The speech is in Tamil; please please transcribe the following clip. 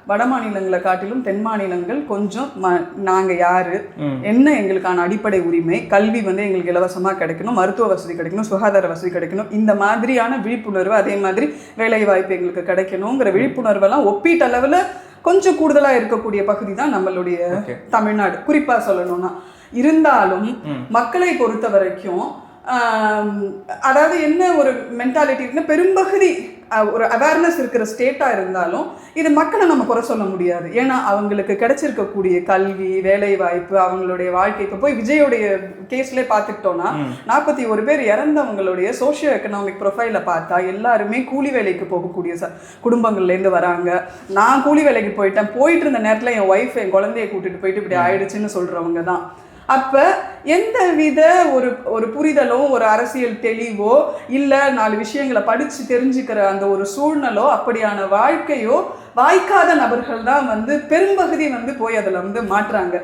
வட மாநிலங்களை காட்டிலும் தென் மாநிலங்கள் கொஞ்சம் நாங்கள் யாரு, என்ன எங்களுக்கான அடிப்படை உரிமை, கல்வி வந்து எங்களுக்கு இலவசமாக கிடைக்கணும், மருத்துவ வசதி கிடைக்கணும், சுகாதார வசதி கிடைக்கணும், இந்த மாதிரியான விழிப்புணர்வு, அதே மாதிரி வேலை வாய்ப்பு எங்களுக்கு கிடைக்கணுங்கிற விழிப்புணர்வெல்லாம் ஒப்பீட்டளவில் கொஞ்சம் கூடுதலாக இருக்கக்கூடிய பகுதி தான் நம்மளுடைய தமிழ்நாடு குறிப்பாக சொல்லணும்னா. இருந்தாலும் மக்களை பொறுத்த வரைக்கும் அதாவது என்ன ஒரு மென்டாலிட்டி இருக்குன்னா, பெரும்பகுதி ஒரு அவேர்னஸ் இருக்கிற ஸ்டேட்டாக இருந்தாலும் இது மக்களை நம்ம குறை சொல்ல முடியாது. ஏன்னா அவங்களுக்கு கிடைச்சிருக்கக்கூடிய கல்வி, வேலை வாய்ப்பு, அவங்களுடைய வாழ்க்கை. இப்போ போய் விஜயோடைய கேஸ்லேயே பார்த்துக்கிட்டோன்னா 41 பேர் இறந்தவங்களுடைய சோஷியோ எக்கனாமிக் ப்ரொஃபைலை பார்த்தா எல்லாருமே கூலி வேலைக்கு போகக்கூடிய குடும்பங்கள்லேருந்து வராங்க. நான் கூலி வேலைக்கு போயிட்டு இருந்த நேரத்தில் என் ஒய்ஃப் என் குழந்தைய கூட்டிட்டு போயிட்டு இப்படி ஆயிடுச்சுன்னு சொல்கிறவங்க தான். அப்போ எந்த வித ஒரு புரிதலோ, ஒரு அரசியல் தெளிவோ, இல்லை 4 விஷயங்களை படித்து தெரிஞ்சுக்கிற அந்த ஒரு சூழ்நிலோ, அப்படியான வாழ்க்கையோ வாய்க்காத நபர்கள் தான் வந்து பெரும்பகுதி வந்து போய் அதில் வந்து மாட்டுறாங்க.